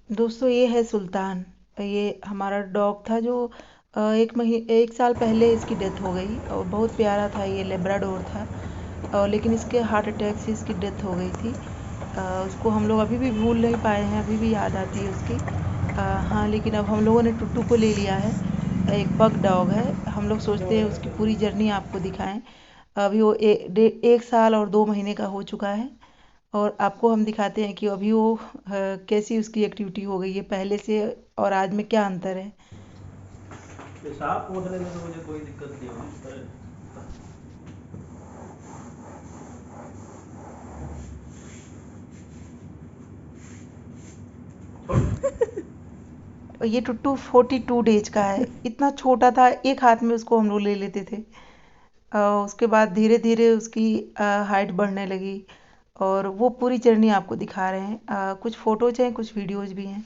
दोस्तों ये है सुल्तान। ये हमारा डॉग था जो 1 साल पहले इसकी डेथ हो गई और बहुत प्यारा था। ये लेब्राडोर था और लेकिन इसके हार्ट अटैक से इसकी डेथ हो गई थी। उसको हम लोग अभी भी भूल नहीं पाए हैं, अभी भी याद आती है उसकी। हाँ, लेकिन अब हम लोगों ने टुट्टू को ले लिया है। एक पग डॉग है। हम लोग सोचते हैं उसकी पूरी जर्नी आपको दिखाएं। अभी वो 1 साल और 2 महीने का हो चुका है और आपको हम दिखाते हैं कि अभी वो कैसी उसकी एक्टिविटी हो गई है पहले से और आज में क्या अंतर है। पेशाब पोंछने में तो मुझे कोई दिक्कत नहीं होगी पर और ये टुट्टू 42 डेज का है। इतना छोटा था, एक हाथ में उसको हम लोग ले लेते थे। उसके बाद धीरे धीरे उसकी हाइट बढ़ने लगी और वो पूरी जर्नी आपको दिखा रहे हैं। कुछ फ़ोटोज़ हैं, कुछ वीडियोज़ भी हैं,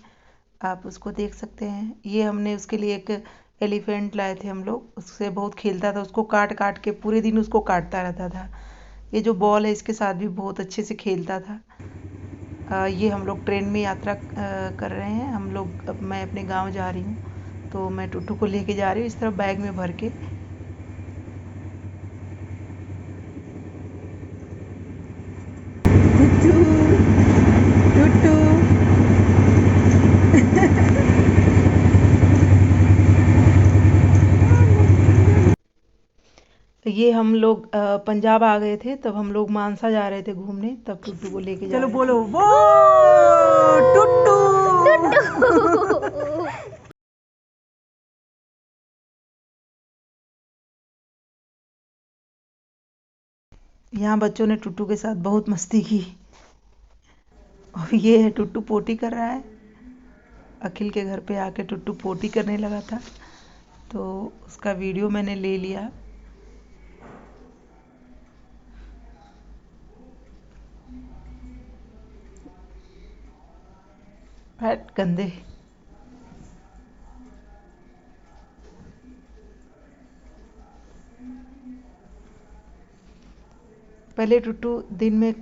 आप उसको देख सकते हैं। ये हमने उसके लिए एक एलिफेंट लाए थे हम लोग। उससे बहुत खेलता था, उसको काट काट के पूरे दिन उसको काटता रहता था। ये जो बॉल है इसके साथ भी बहुत अच्छे से खेलता था। ये हम लोग ट्रेन में यात्रा कर रहे हैं। हम लोग अब मैं अपने गांव जा रही हूँ तो मैं टुट्टू को लेके जा रही हूँ इस तरह बैग में भर के। टुट्टू, टुट्टू। ये हम लोग पंजाब आ गए थे, तब हम लोग मानसा जा रहे थे घूमने, तब टुट्टू को लेके जा चलो रहे बोलो थे। वो टुट्टू। यहाँ बच्चों ने टुट्टू के साथ बहुत मस्ती की। और ये है टुट्टू पोटी कर रहा है। अखिल के घर पे आके टुट्टू पोटी करने लगा था तो उसका वीडियो मैंने ले लिया। हट गंदे। पहले टुट्टू दिन में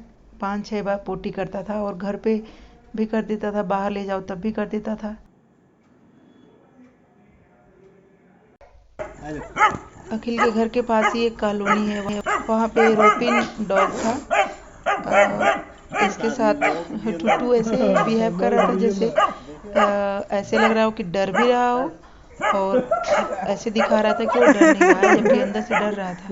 5-6 बार पोटी करता था और घर पे भी कर देता था, बाहर ले जाओ तब भी कर देता था। अखिल के घर के पास ही एक कॉलोनी है, वहाँ पे रोपिन डॉग था। इसके साथ टुट्टू ऐसे बिहेव कर रहा था जैसे ऐसे लग रहा हो कि डर भी रहा हो और ऐसे दिखा रहा था कि वो डर नहीं रहा है, जबकि अंदर से डर रहा था।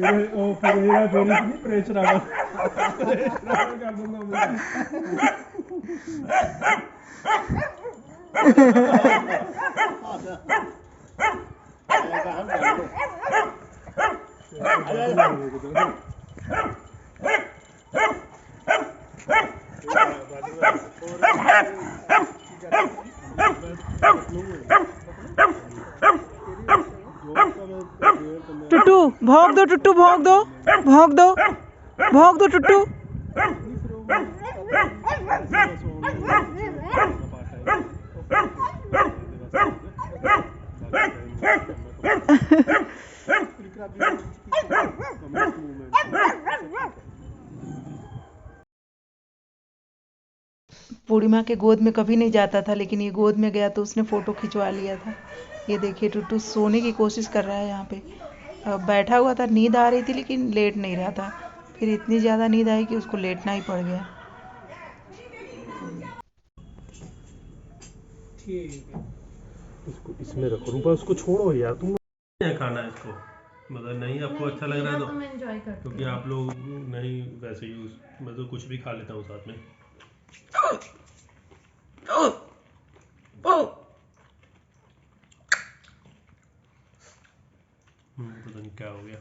टुट्टू भौंक दो, टुट्टू भौंक दो, भौंक दो, भौंक दो टुट्टू। पूर्णिमा के गोद में कभी नहीं जाता था, लेकिन ये गोद में गया तो उसने फ़ोटो खिंचवा लिया था। ये देखिए टुट्टू सोने की कोशिश कर रहा है यहाँ पे। बैठा हुआ था, नींद आ रही थी लेकिन लेट नहीं रहा था। फिर इतनी ज़्यादा नींद आई कि उसको लेटना ही पड़ गया। इसको इसमें रखो रूपा, उसको छोड़ो यार तुम। नहीं खाना है इसको, मतलब नहीं आपको अच्छा लग रहा है तो मैं एंजॉय करती हूँ, क्योंकि आप लोग नहीं वैसे यूज, मैं तो कुछ भी खा लेता हूँ साथ में। पता नहीं क्या हो गया।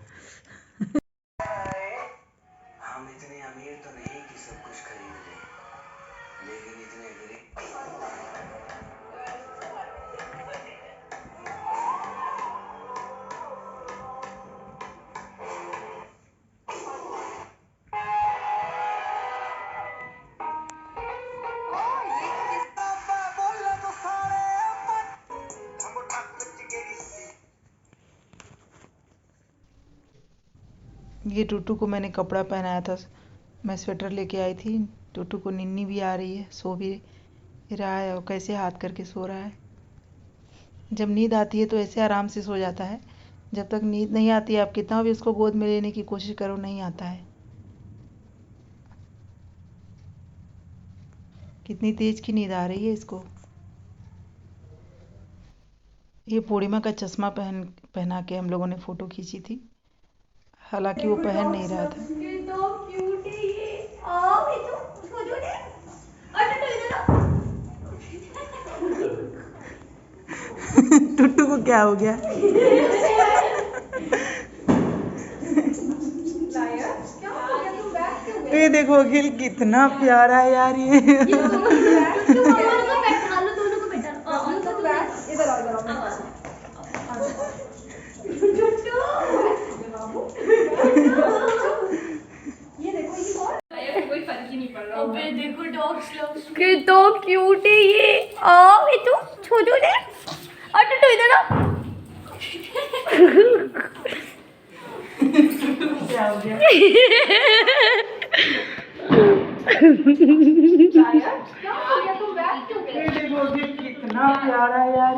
हम इतने अमीर तो नहीं कि सब कुछ खरीद लें, लेकिन इतने गरीब। ये टुट्टू को मैंने कपड़ा पहनाया था, मैं स्वेटर लेके आई थी। टुट्टू को निन्नी भी आ रही है, सो भी रहा है और कैसे हाथ करके सो रहा है। जब नींद आती है तो ऐसे आराम से सो जाता है, जब तक नींद नहीं आती है आप कितना भी उसको गोद में लेने की कोशिश करो नहीं आता है। कितनी तेज की नींद आ रही है इसको। ये पूर्णिमा का चश्मा पहना के हम लोगों ने फ़ोटो खींची थी, हालांकि वो पहन नहीं रहा था। ये तो क्यूट है ये। आओ ये तो उसको जो दे। अरे तो इधर आओ। टुट्टू को क्या हो गया? लाया क्या हो गया तुम बैठ क्यों गए? ये देखो अखिल कितना प्यारा है यार ये। तुम दोनों को बैठा लो, दोनों को बैठा लो। तुम बैठ इधर आओ, इधर आओ। टुट्टू बाबू ये देखो ये कौन? कोई फर्क ही नहीं पड़ रहा। अबे देखो डॉग्स लोग के तो क्यूट है ये। आओ ये तो छोटू ने। अरे तो इधर आओ। क्या हो गया? क्या हो गया तुम बैठ क्यों गए? ये देखो अखिल कितना प्यारा है यार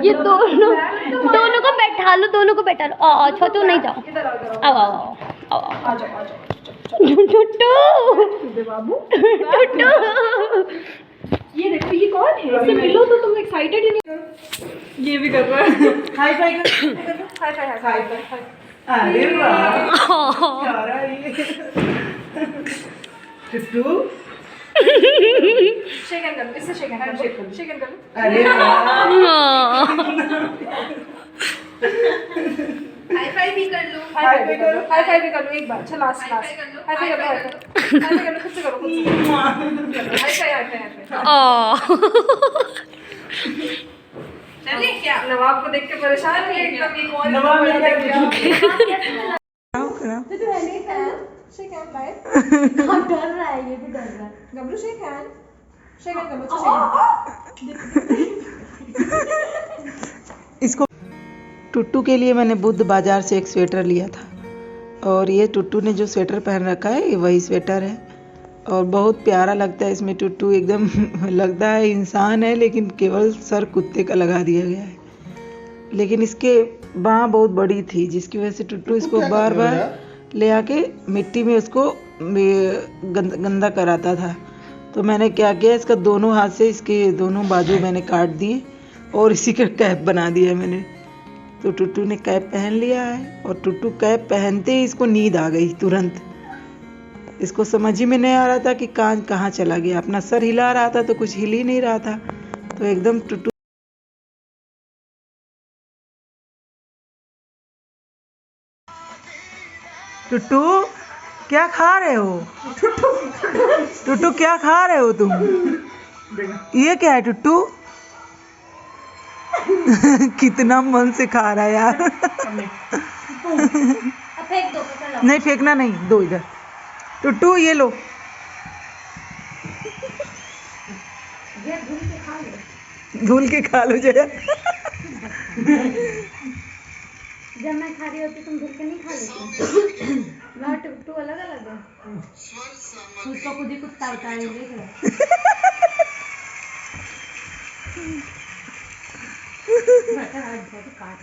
ये दोनों को बैठा लो, दोनों को बैठा लो। आओ छोटू नहीं जाओ। इधर आओ, इधर आओ आओ आओ आओ। आ जाओ, आ जाओ। टुट्टू बाबू टुट्टू ये देखो ये कौन है? इससे मिलो तो तुम एक्साइटेड ही नहीं। ये भी कर रहा है। हाई फाई कर। हाय हाय हाय हाय। अरे वाह प्यारा है ये। टुट्टू शेक हैंड कर लो, इससे शेक हैंड कर लो, शेक हैंड कर लो। अरे वाह हाई फाइव भी कर लो, हाई फाइव भी कर लो, हाई फाइव भी कर लो एक बार। अच्छा लास्ट लास्ट हाई फाइव कर लो, हाई फाइव कर लो, खुद से करो, खुद से हाई फाइव हाई फाइव। चलिए क्या नवाब को देख के परेशान है एकदम। ये कौन नवाब है? क्या कराओ तो है नहीं फैन। Shake hand bye. हाँ डर रहा है, ये भी डर रहा है। गबरू शेक हैंड, शेक हैंड कर लो, इसको। टुट्टू के लिए मैंने बुद्ध बाजार से एक स्वेटर लिया था और ये टुट्टू ने जो स्वेटर पहन रखा है ये वही स्वेटर है और बहुत प्यारा लगता है इसमें। टुट्टू एकदम लगता है इंसान है लेकिन केवल सर कुत्ते का लगा दिया गया है, लेकिन इसके बाँह बहुत बड़ी थी जिसकी वजह से टुट्टू इसको बार बार ले आके मिट्टी में उसको गंदा कराता था। तो मैंने क्या किया, इसका दोनों हाथ से इसके दोनों बाजू मैंने काट दिए और इसी का कैप बना दिया मैंने। तो टुट्टू ने कैप पहन लिया है और टुट्टू कैप पहनते ही इसको नींद आ गई तुरंत। इसको समझ ही में नहीं आ रहा था कि कान कहाँ चला गया। अपना सर हिला रहा था तो कुछ हिल ही नहीं रहा था, तो एकदम टुट्टू। टुट्टू क्या खा रहे हो? टुट्टू क्या खा रहे हो तुम? ये क्या है टुट्टू? कितना मन से खा रहा है यार। फेंक दो, नहीं फेंकना नहीं, दो इधर। टुट्टू ये लो। धुल के खा लो जरा। जब मैं खा रही होती तुम धुल के नहीं खा लेती? मैं टुट्टू अलग अलग है। खुद को खुद ही कुछ तावता है, देख रहे काट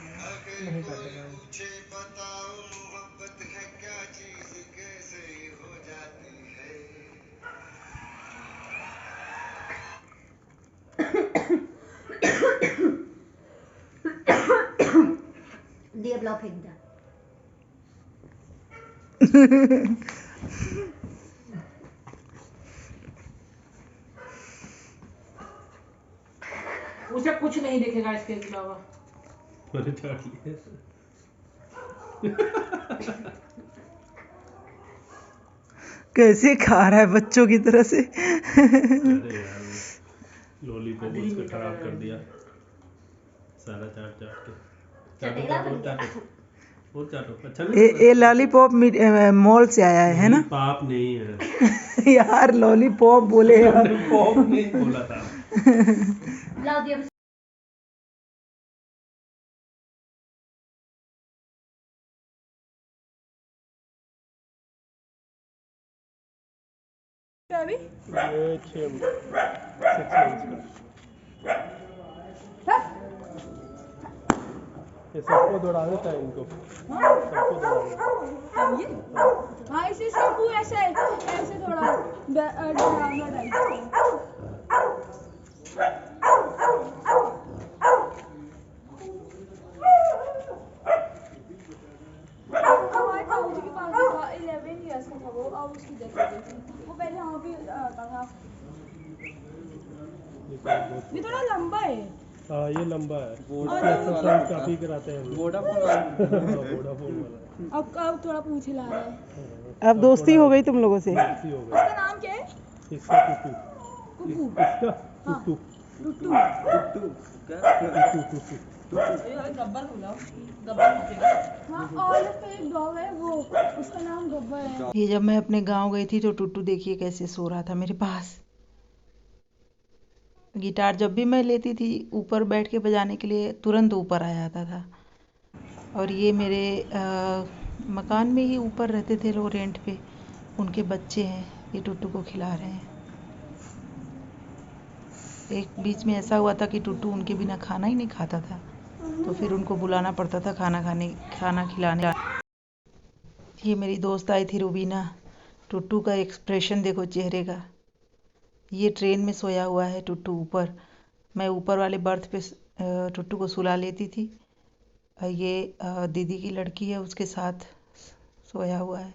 मुझे बताओ मोहब्बत है क्या चीज, कैसे हो जाती है। दिया ब्लॉक फेंक दिया। उसे कुछ नहीं दिखेगा इसके अलावा। मैंने चाट लिया। कैसे खा रहा है बच्चों की तरह से। अरे यार लॉलीपॉप उसका खराब कर दिया सारा चाट चाट के। चाटो और चाटो और चाटो। अच्छा नहीं ये लॉलीपॉप मॉल से आया है ना? पाप नहीं है यार लॉलीपॉप बोले यार। लॉलीपॉप नहीं बोला था। लाओ दिया। अभी ये 6 मंथ्स का। ये सबको दौड़ा देता है इनको, सबको दौड़ा देता है। हाँ इसे सबको ऐसे ऐसे थोड़ा डरावना टाइप। हमारे ताऊजी के पास था 11 इयर्स का था वो, अब उसकी डेथ हो गई थी। वो पहले यहाँ भी आता था। ये थोड़ा लंबा है। हाँ ये लंबा है, एक्सरसाइज काफी कराते हैं। वोडाफोन वाला। अब थोड़ा पूछ हिला रहा है। अब दोस्ती हो गई तुम लोगों से। दोस्ती हो गई। इसका नाम क्या है? इसका टुटू। कुकू। इसका हाँ। टुटू। टुट्टू। गब्बर बुलाओ, गब्बर पूछेगा। हाँ और इसका एक डॉग है वो, उसका नाम गब्बर है। ये जब मैं अपने गांव गई थी तो टुट्टू देखिए कैसे सो रहा था मेरे पास। गिटार जब भी मैं लेती थी ऊपर बैठ के बजाने के लिए तुरंत ऊपर आ जाता था। और ये मेरे मकान में ही ऊपर रहते थे लोग रेंट पे, उनके बच्चे हैं, ये टुट्टू को खिला रहे हैं। एक बीच में ऐसा हुआ था कि टुट्टू उनके बिना खाना ही नहीं खाता था, तो फिर उनको बुलाना पड़ता था खाना खिलाने। ये मेरी दोस्त आई थी रुबीना, टुट्टू का एक्सप्रेशन देखो चेहरे का। ये ट्रेन में सोया हुआ है टुट्टू ऊपर, मैं ऊपर वाले बर्थ पे टुट्टू को सुला लेती थी। ये दीदी की लड़की है, उसके साथ सोया हुआ है।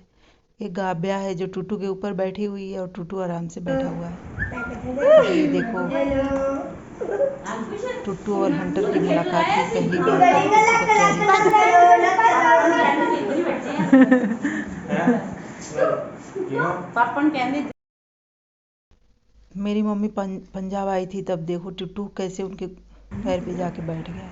एक गाब्या है जो टुट्टू के ऊपर बैठी हुई है और टुट्टू आराम से बैठा हुआ है। ये देखो टुट्टू और हंटर की मुलाकात की पहली पापन कहने मेरी मम्मी पंजाब आई थी तब देखो टुट्टू कैसे उनके पैर पे जाके बैठ गया।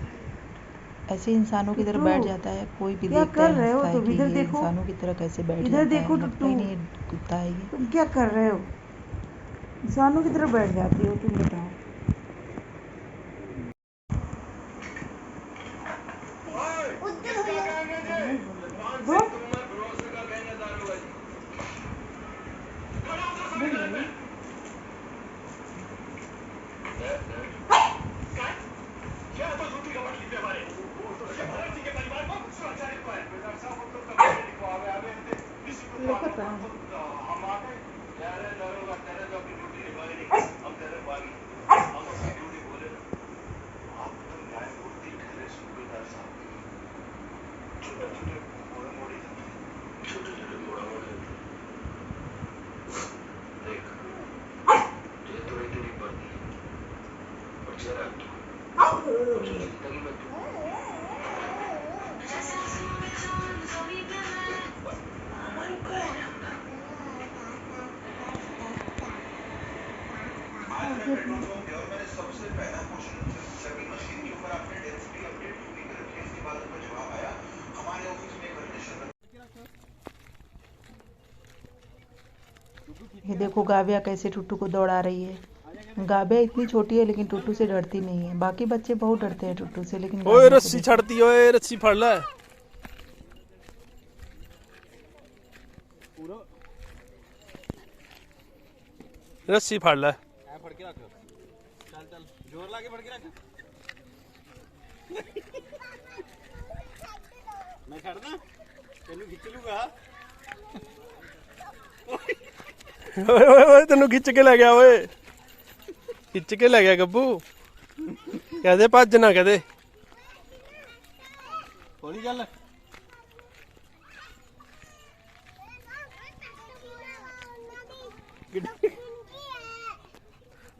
ऐसे इंसानों की तरह बैठ जाता है, कोई भी देखता है हंसता है कि ये इंसानों की तरह कैसे बैठ जाता है। देखो लगता ही नहीं कुत्ता है ये। तुम क्या कर रहे हो? इंसानों की तरह बैठ जाती हो तुम, बताओ। मैंने सबसे पहला क्वेश्चन सभी मशीन के ऊपर आपने डेंसिटी अपडेट क्यों नहीं कर रखी है? इसके बाद उनका जवाब आया हमारे ऑफिस में कंडीशन। ये देखो गाविया कैसे टुट्टू को दौड़ा रही है। गाविया इतनी छोटी है लेकिन टुट्टू से डरती नहीं है। बाकी बच्चे बहुत डरते हैं टुट्टू से, लेकिन ओए रस्सी छड़ती, ओए रस्सी फड़ ले। रस्सी फड़ ले। फड़ के रख, चल चल जोर लाके फड़ के रख। मैं छड़ना तेनू खिंच लूंगा। ओए ओए ओए तेनू खिंच के ले गया, ओए खिंच के ले गया गब्बू। कहदे भज ना कहदे। हौली चल।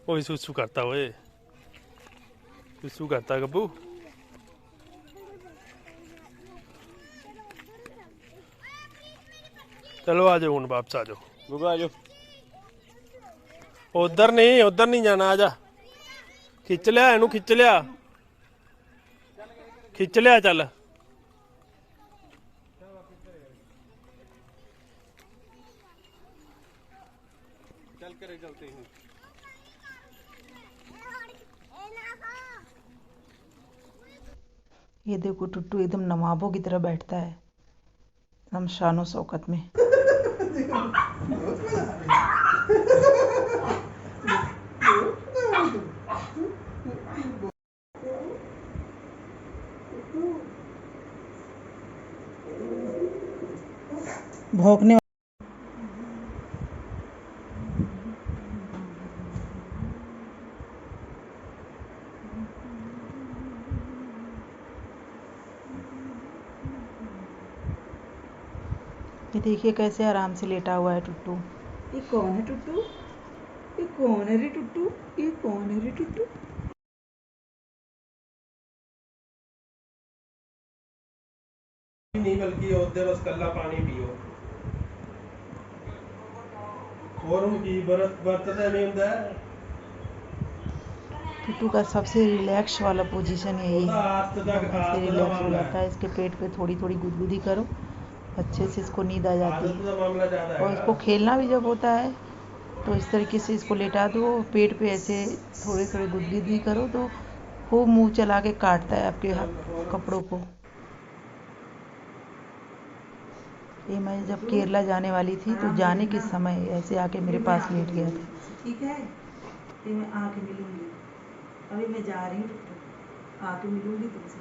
ओए सुसु करता, ओए सुसु करता गब्बू। चलो आ जाओ, वापस आ जाओ। गुगू आ जाओ। उधर नहीं जाना, आजा। खिंच लिया इनू, खिंच लिया चल। चल करे चलते हैं। ये देखो टुट्टू एकदम नवाबों की तरह बैठता है, एकदम शानो शौकत में। भौंकने ये देखिए कैसे आराम से लेटा हुआ है टुट्टू। ये कौन है टुट्टू? ये कौन है रे टुट्टू? ये कौन है रे टुट्टू? नहीं बल्कि ओदे बस कल्ला पानी पियो और उनकी बरतते नहीं होता है। टुट्टू का सबसे रिलैक्स वाला पोजीशन यही है, आज तक ऐसे रिलैक्स हो जाता है। इसके पेट पे थोड़ी थोड़ी गुदगुदी करो, अच्छे से इसको नींद आ जाती आदत है। का मामला ज्यादा और है। इसको खेलना भी जब होता है तो इस तरीके से इसको लेटा दो, पेट पे ऐसे थोड़े थोड़े गुदगुदी करो तो खूब मुंह चला के काटता है आपके कपड़ों को। ये मैं जब केरला जाने वाली थी तो जाने के समय ऐसे आके मेरे पास लेट गया था। ठीक है, ये मैं आके मिलूंगी, अभी मैं जा रही हूँ, आके मिलूंगी तुमसे,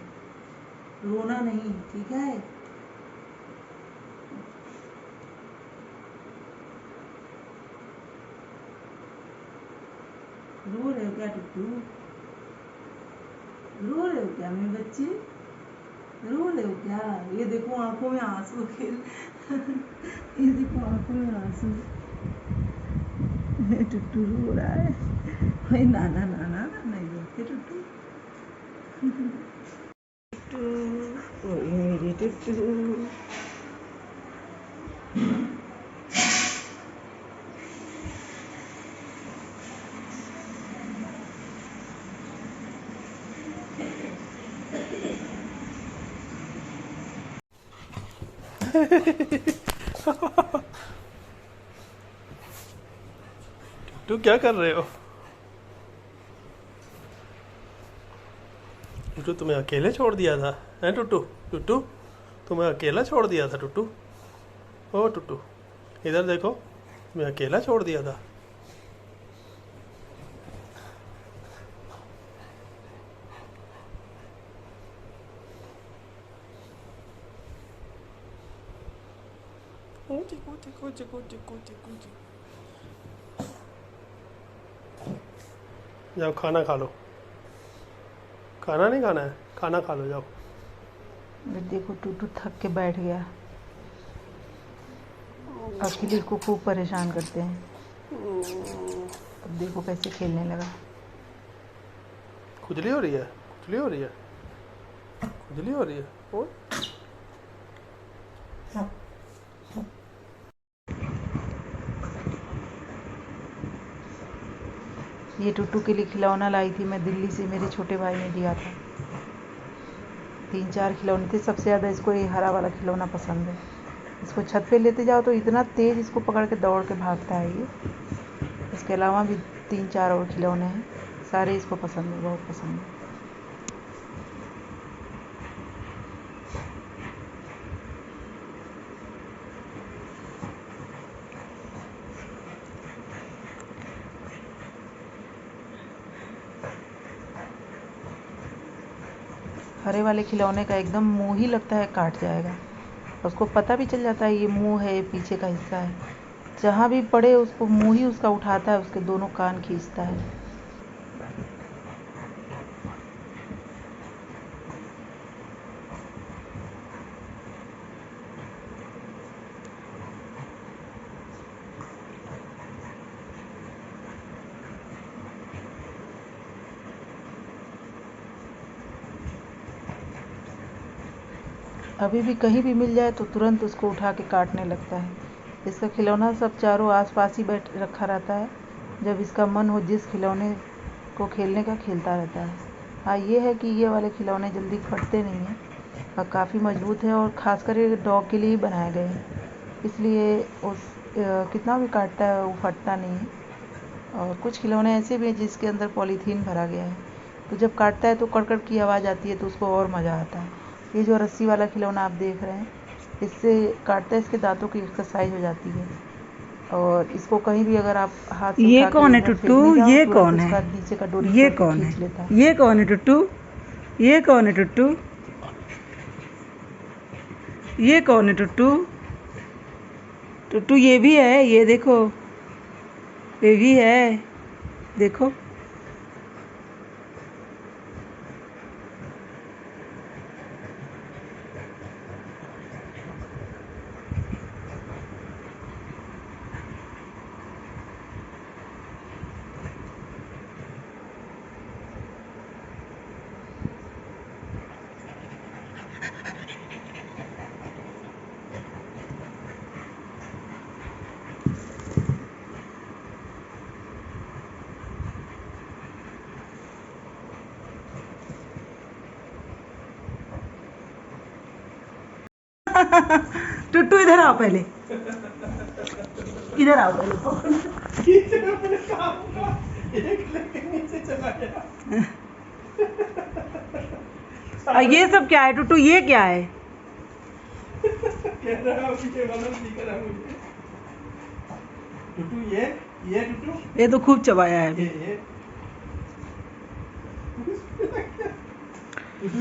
रोना नहीं, ठीक है? रो रहे हो क्या टुट्टू? रो रहे हो क्या मेरे बच्चे? रो रहे हो क्या? ये देखो आंखों में आंसू खेल ये देखो आंखों में आंसू। टुट्टू रो रहा है। भाई नाना नाना नहीं रोते टुट्टू। टुट्टू, ओए मेरी टुट्टू। टुट्टू क्या कर रहे हो? टुट्टू तुम्हें अकेले छोड़ दिया था, हैं टुट्टू? टुट्टू तुम्हें अकेला छोड़ दिया था टुट्टू? ओ टुट्टू इधर देखो, तुम्हें अकेला छोड़ दिया था। जाओ खाना खा लो। खाना नहीं खाना है, खाना खा लो जाओ। देखो टुट्टू थक के बैठ गया। अकेले को खूब परेशान करते हैं। अब देखो कैसे खेलने लगा। खुजली हो रही है, खुजली हो रही है, खुजली हो रही है। और ये टुट्टू के लिए खिलौना लाई थी मैं दिल्ली से, मेरे छोटे भाई ने दिया था। 3-4 खिलौने थे, सबसे ज़्यादा इसको ये हरा वाला खिलौना पसंद है। इसको छत पे लेते जाओ तो इतना तेज़ इसको पकड़ के दौड़ के भागता है ये। इसके अलावा भी 3-4 और खिलौने हैं, सारे इसको पसंद है, बहुत पसंद है। हरे वाले खिलौने का एकदम मुंह ही लगता है काट जाएगा। उसको पता भी चल जाता है ये मुंह है, ये पीछे का हिस्सा है। जहाँ भी पड़े उसको मुंह ही उसका उठाता है, उसके दोनों कान खींचता है। अभी भी कहीं भी मिल जाए तो तुरंत उसको उठा के काटने लगता है। इसका खिलौना सब चारों आसपास ही बैठ रखा रहता है। जब इसका मन हो जिस खिलौने को खेलने का खेलता रहता है। हाँ ये है कि ये वाले खिलौने जल्दी फटते नहीं हैं और काफ़ी मजबूत है, और ख़ासकर ये डॉग के लिए ही बनाए गए हैं, इसलिए कितना भी काटता है वो फटता नहीं है। और कुछ खिलौने ऐसे भी हैं जिसके अंदर पॉलीथीन भरा गया है, तो जब काटता है तो कड़कड़ की आवाज़ आती है, तो उसको और मज़ा आता है। ये जो रस्सी वाला खिलौना आप देख रहे हैं, इससे काटता है, इसके दांतों की एक्सरसाइज हो जाती है और इसको कहीं भी अगर आप हाथ से ये उठा के कौन है इधर टुट्टू? फेंकने जाओ, ये तुरंत कौन है? उसका नीचे का डोरी ये पकड़ के कौन खींच है? लेता है। ये कौन है टुट्टू? ये कौन है टुट्टू? ये कौन है टुट्टू? टुट्टू ये भी है, ये देखो, ये भी है, देखो। टुट्टू इधर आओ पहले, इधर आओ पहले। और ये सब क्या है टुट्टू? ये क्या है? टुटू ये टुटू ये तो खूब चबाया है अभी। ये टुटू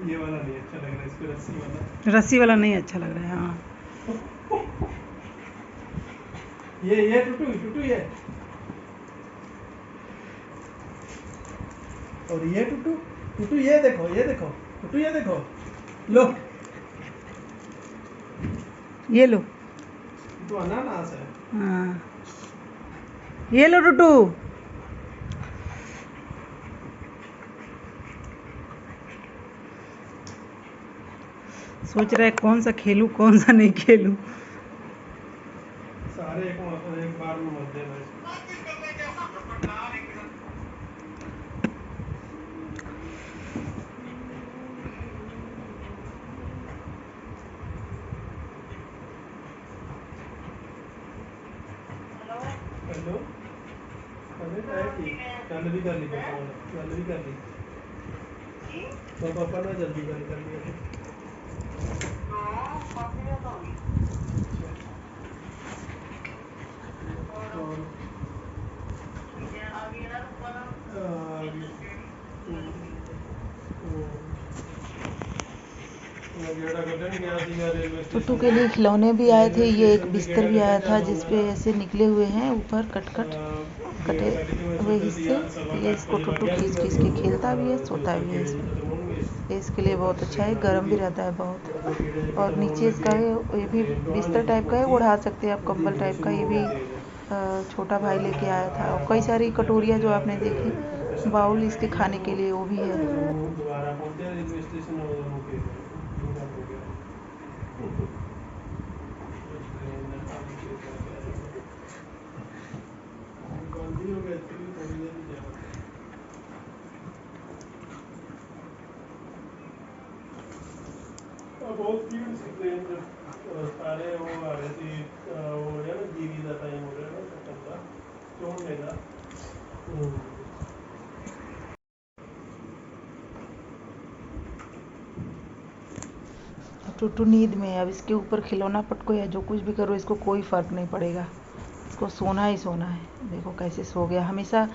ये वाला नहीं अच्छा लग रहा है, इसको रस्सी वाला। रस्सी वाला नहीं अच्छा लग रहा है। हाँ ये टुटू ये और ये टुटू ये देखो टुटू ये देखो लो, ये लो। तो अनानास है। हाँ ये लो टुट्टू। सोच रहा है कौन सा खेलूं कौन सा नहीं खेलूं। सारे एक बार में मत देना इसको। हेलो अरे काय की चालू भी कर ली पापा ने, चालू भी कर ली तो पापा ने जल्दी कर लिया। टुट्टू के लिए खिलौने भी आए थे, ये एक बिस्तर भी आया था जिसपे ऐसे निकले हुए हैं ऊपर कटे हुए हिस्से। ये इसको टुट्टू खींच के खेलता भी है, सोता भी है इसमें। ये इसके लिए बहुत अच्छा है, गर्म भी रहता है बहुत। और नीचे इसका है, ये भी बिस्तर टाइप का है, उड़ा सकते हैं आप, कंबल टाइप का। ये भी छोटा भाई लेके आया था। और कई सारी कटोरियाँ जो आपने देखी, बाउल इसके खाने के लिए, वो भी है। बहुत भीड़ सी ट्रेन जब सारे वो आ रहे थे, वो है ना जीवी का टाइम हो रहा है ना, सबका छोड़ने का। टुट्टू नींद में है, अब इसके ऊपर खिलौना पटको या जो कुछ भी करो, इसको कोई फ़र्क नहीं पड़ेगा। इसको सोना ही सोना है। देखो कैसे सो गया, हमेशा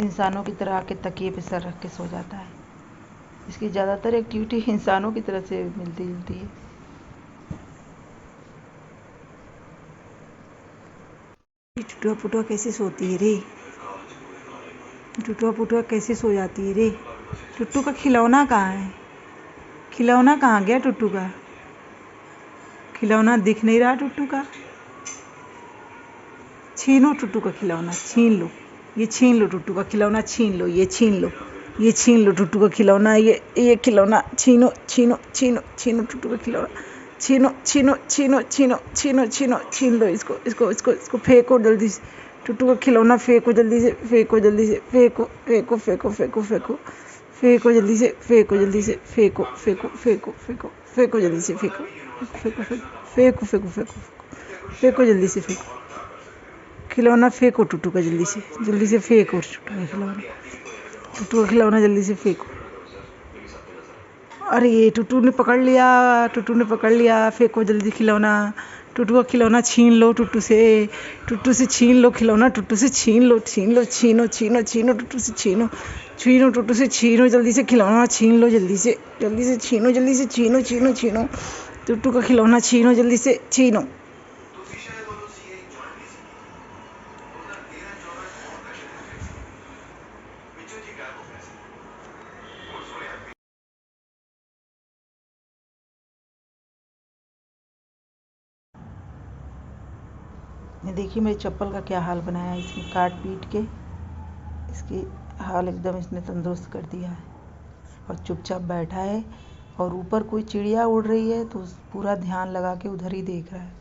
इंसानों की तरह आके तकिए पे सर रख के सो जाता है। इसकी ज़्यादातर एक्टिविटी इंसानों की तरह से मिलती जुलती है। टुटुआ पुटुआ कैसे सोती है रे? टुटुआ पुटुआ कैसे सो जाती है रे? टुट्टू का खिलौना कहाँ है? खिलौना कहाँ गया टुट्टू का? खिलौना दिख नहीं रहा टुट्टू का। छीनो टुट्टू का खिलौना, छीन लो। ये छीन लो टुट्टू का खिलौना, छीन लो, ये छीन लो, ये छीन लो टुट्टू का खिलौना। ये खिलौना छीनो छीनो छीनो छीनो टुट्टू का खिलौना, छीनो छीनो छीनो छीनो छीनो छीनो छीन लो इसको इसको इसको इसको फेंको जल्दी से। टुट्टू का खिलौना फेंको जल्दी से, फेंको जल्दी से, फेंको फेंको फेंको फेंको फेंको फेंको जल्दी से, फेंको जल्दी से, फेंको फेंको फेंको फेंको फेंको जल्दी से, फेंको फेंको फेंको फेंको फेंको फेंको जल्दी से, फेंको खिलौना फेंको टुट्टू का जल्दी से फेंको टुट्टू का खिलौना, टुट्टू का खिलौना जल्दी से फेंको। अरे ये टुटू ने पकड़ लिया, टुटू ने पकड़ लिया। फेंको जल्दी खिलौना, टुटू का खिलौना छीन लो टुटू से छीन लो खिलौना, टुटू से छीन लो, छीनो छीनो छीनो टुटू से छीनो, छीनो टुटू से छीनो, जल्दी से खिलौना छीन लो, जल्दी से छीनो, जल्दी से छीनो छीनो छीनो टुटू का खिलौना छीनो, जल्दी से छीनो। तो विषय है दोनों सीए 2013-14 का शेड्यूल बिच्छू जी क्या हो गया। ये देखिए मेरी चप्पल का क्या हाल बनाया है, इसमें काट पीट के इसकी हाल एकदम इसने तंदुरुस्त कर दिया है। और चुपचाप बैठा है और ऊपर कोई चिड़िया उड़ रही है तो पूरा ध्यान लगा के उधर ही देख रहा है।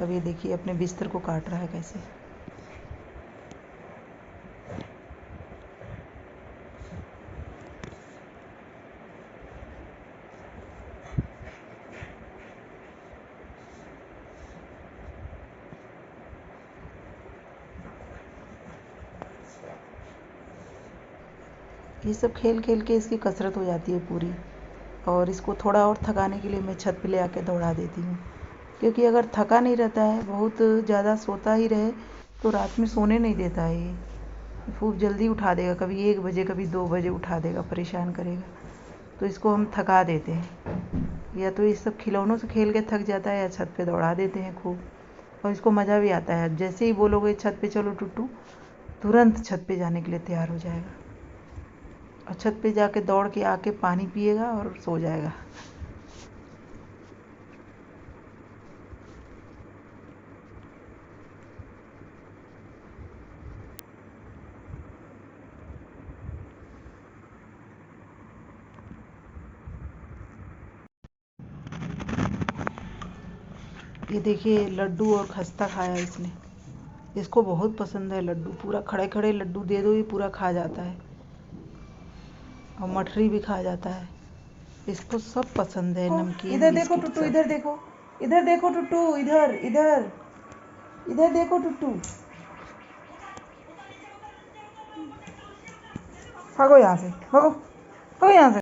अब ये देखिए अपने बिस्तर को काट रहा है कैसे। ये सब खेल खेल के इसकी कसरत हो जाती है पूरी। और इसको थोड़ा और थकाने के लिए मैं छत पे ले आके दौड़ा देती हूँ, क्योंकि अगर थका नहीं रहता है, बहुत ज़्यादा सोता ही रहे तो रात में सोने नहीं देता है। ये खूब जल्दी उठा देगा, कभी 1 बजे कभी 2 बजे उठा देगा, परेशान करेगा। तो इसको हम थका देते हैं, या तो ये सब खिलौनों से खेल के थक जाता है या छत पे दौड़ा देते हैं खूब। और इसको मज़ा भी आता है, जैसे ही बोलोगे छत पे चलो टुट्टू, तुरंत छत पे जाने के लिए तैयार हो जाएगा और छत पे जाके दौड़ के आके पानी पिएगा और सो जाएगा। ये देखिए लड्डू और खस्ता खाया इसने, इसको बहुत पसंद है लड्डू। पूरा खड़े खड़े लड्डू दे दो ये पूरा खा जाता है, और मठरी भी खा जाता है। इसको सब पसंद है, नमकीन इधर देखो बिस्किट टुट्टू, सब। इधर देखो, इधर देखो टुट्टू, इधर इधर इधर देखो टुट्टू। भागो यहाँ से, भागो भागो यहाँ से।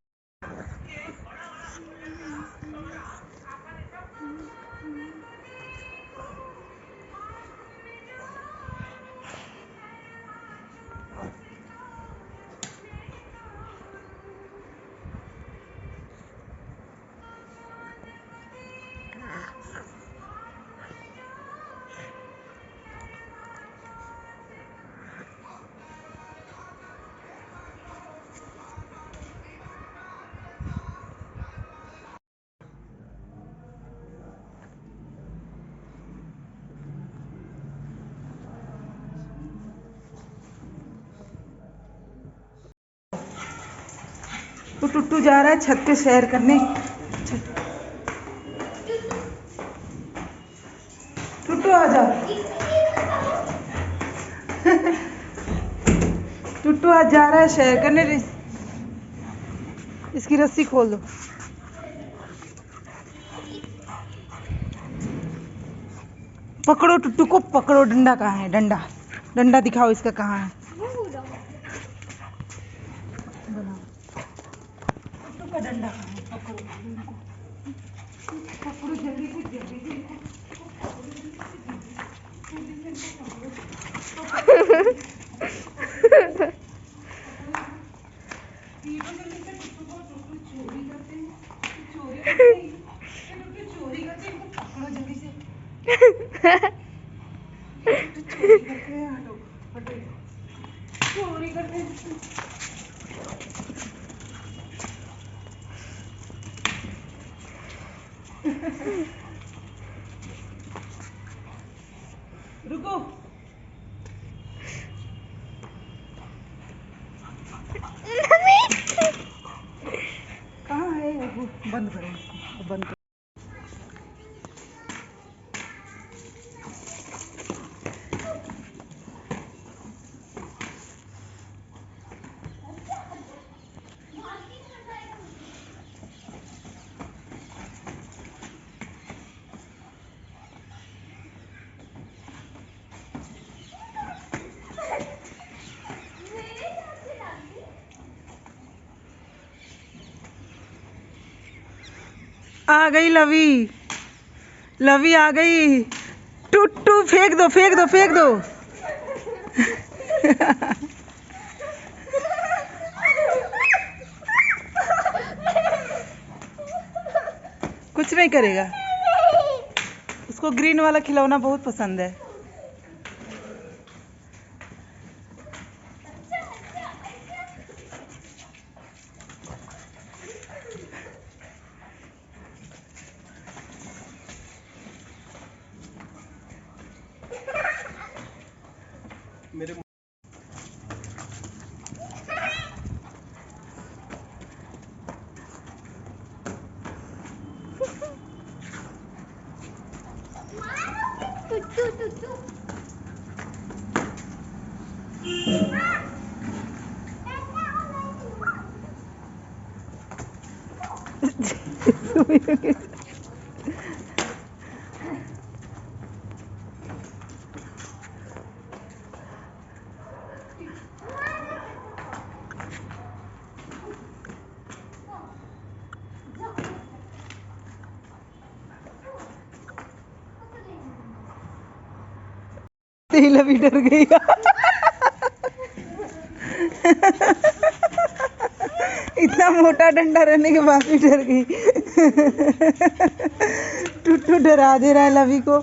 तो टुट्टू जा रहा है छत पे सैर करने। टुट्टू आजा। टुट्टू आज जा रहा है सैर करने। इसकी रस्सी खोल दो। पकड़ो टुट्टू को, पकड़ो। डंडा कहाँ है? डंडा, डंडा दिखाओ इसका कहाँ है। टुट्टू का डंडा कहाँ है? पकड़ो, पकड़ो जल्दी से, जल्दी से। चोरी करते हैं। रुको, कहाँ है वो? बंद करो इसको, बंद करो। आ गई लवी, लवी आ गई। टुट्टू फेंक दो फेंक दो फेंक दो। कुछ नहीं करेगा, उसको ग्रीन वाला खिलौना बहुत पसंद है। मेरे लवी डर गई। इतना मोटा डंडा रहने के बाद भी डर गई। टुट्टू डरा दे रहा है लवी को।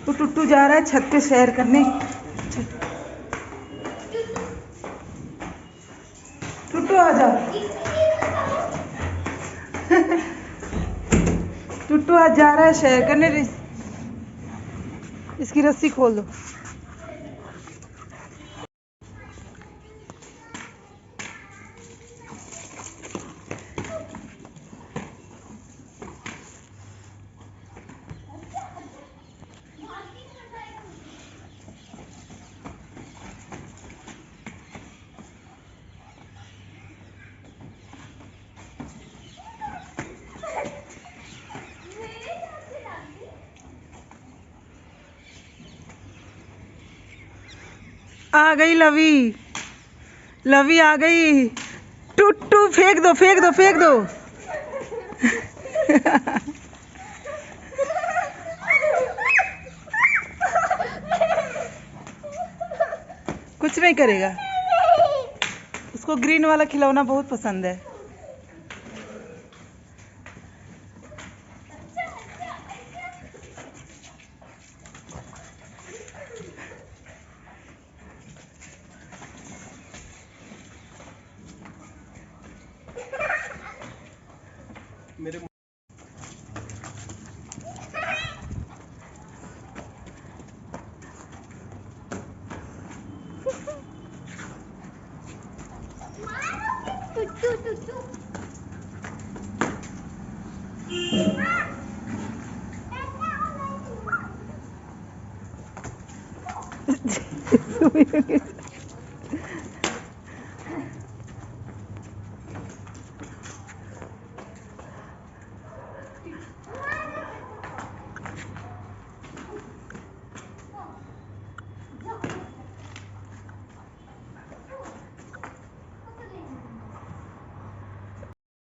तो टुट्टू जा रहा है छत पे सैर करने। टुट्टू आजा। टुट्टू आज जा रहा है सैर करने। इसकी रस्सी खोल दो। आ गई लवी, लवी आ गई। टुट्टू फेंक दो फेंक दो फेंक दो। कुछ नहीं करेगा, उसको ग्रीन वाला खिलौना बहुत पसंद है। मेरे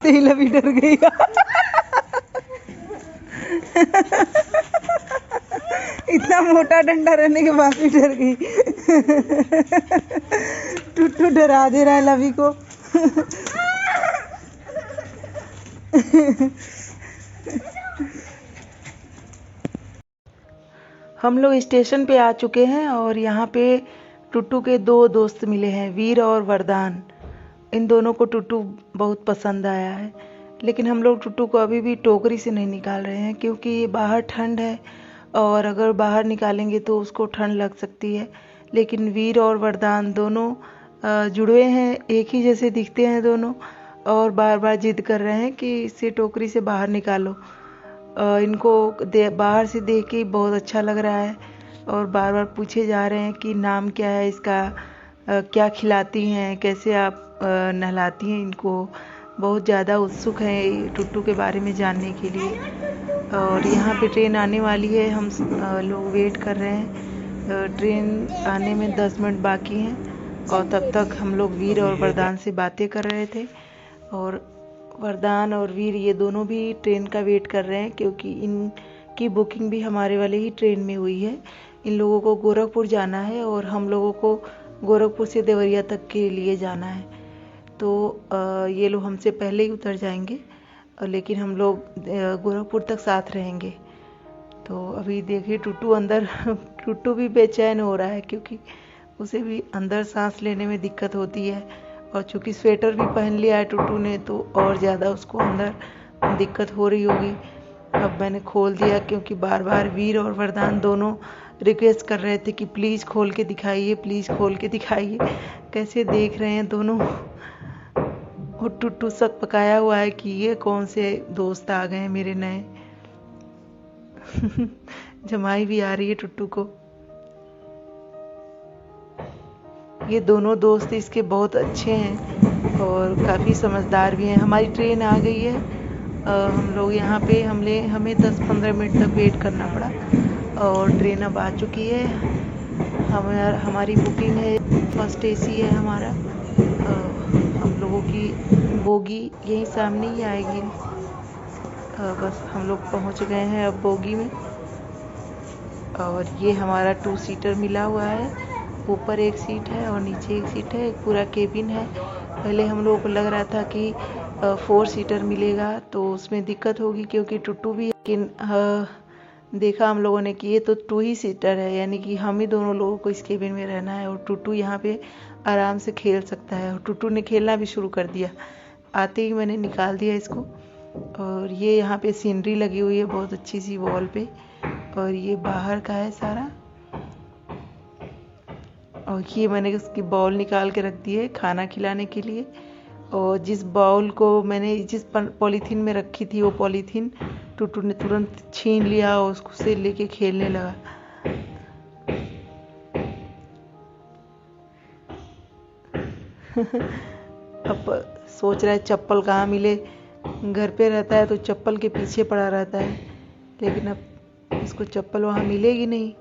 लवी डर गई। इतना मोटा डंडा रहने के बाद भी डर गई। टुट्टू डरा दे रहा है लवी को। हम लोग स्टेशन पे आ चुके हैं और यहाँ पे टुट्टू के दो दोस्त मिले हैं, वीर और वरदान। इन दोनों को टुट्टू बहुत पसंद आया है, लेकिन हम लोग टुट्टू को अभी भी टोकरी से नहीं निकाल रहे हैं क्योंकि बाहर ठंड है और अगर बाहर निकालेंगे तो उसको ठंड लग सकती है। लेकिन वीर और वरदान दोनों जुड़वे हैं, एक ही जैसे दिखते हैं दोनों, और बार बार जिद कर रहे हैं कि इसे टोकरी से बाहर निकालो। इनको बाहर से देख के बहुत अच्छा लग रहा है और बार बार पूछे जा रहे हैं कि नाम क्या है इसका, क्या खिलाती हैं, कैसे आप नहलाती हैं इनको। बहुत ज़्यादा उत्सुक हैं टुट्टू के बारे में जानने के लिए। और यहाँ पे ट्रेन आने वाली है, हम लोग वेट कर रहे हैं ट्रेन आने में 10 मिनट बाकी हैं और तब तक हम लोग वीर और वरदान से बातें कर रहे थे। और वरदान और वीर ये दोनों भी ट्रेन का वेट कर रहे हैं, क्योंकि इनकी बुकिंग भी हमारे वाले ही ट्रेन में हुई है। इन लोगों को गोरखपुर जाना है और हम लोगों को गोरखपुर से देवरिया तक के लिए जाना है। तो ये लोग हमसे पहले ही उतर जाएंगे, लेकिन हम लोग गोरखपुर तक साथ रहेंगे। तो अभी देखिए टुट्टू अंदर टुट्टू भी बेचैन हो रहा है, क्योंकि उसे भी अंदर सांस लेने में दिक्कत होती है। और चूंकि स्वेटर भी पहन लिया है टुट्टू ने, तो और ज़्यादा उसको अंदर दिक्कत हो रही होगी। अब मैंने खोल दिया, क्योंकि बार बार वीर और वरदान दोनों रिक्वेस्ट कर रहे थे कि प्लीज़ खोल के दिखाइए, प्लीज़ खोल के दिखाइए। कैसे देख रहे हैं दोनों। और टुट्टू सक पकाया हुआ है कि ये कौन से दोस्त आ गए हैं मेरे नए। जमाई भी आ रही है टुट्टू को। ये दोनों दोस्त इसके बहुत अच्छे हैं और काफ़ी समझदार भी हैं। हमारी ट्रेन आ गई है। हम लोग यहाँ पे हमें 10-15 मिनट तक वेट करना पड़ा और ट्रेन अब आ चुकी है। हमारी बुकिंग है, फर्स्ट एसी है हमारा। हम लोगों की बोगी यहीं सामने ही आएगी। बस हम लोग पहुँच गए हैं अब बोगी में। और ये हमारा 2 सीटर मिला हुआ है। ऊपर एक सीट है और नीचे एक सीट है, एक पूरा केबिन है। पहले हम लोगों को लग रहा था कि 4 सीटर मिलेगा तो उसमें दिक्कत होगी, क्योंकि टुट्टू भी, लेकिन देखा हम लोगों ने कि ये तो 2 ही सीटर है, यानी कि हम ही दोनों लोगों को इस केबिन में रहना है और टुट्टू यहाँ पे आराम से खेल सकता है। और टुट्टू ने खेलना भी शुरू कर दिया। आते ही मैंने निकाल दिया इसको। और ये यहाँ पे सीनरी लगी हुई है बहुत अच्छी सी वॉल पे, और ये बाहर का है सारा। और ये मैंने उसकी बाउल निकाल के रख दी है खाना खिलाने के लिए। और जिस बाउल को मैंने जिस पॉलीथीन में रखी थी, वो पॉलीथीन टुट्टू ने तुरंत छीन लिया और उसको से लेके खेलने लगा। अब सोच रहा है चप्पल कहाँ मिले। घर पे रहता है तो चप्पल के पीछे पड़ा रहता है, लेकिन अब इसको चप्पल वहाँ मिलेगी नहीं।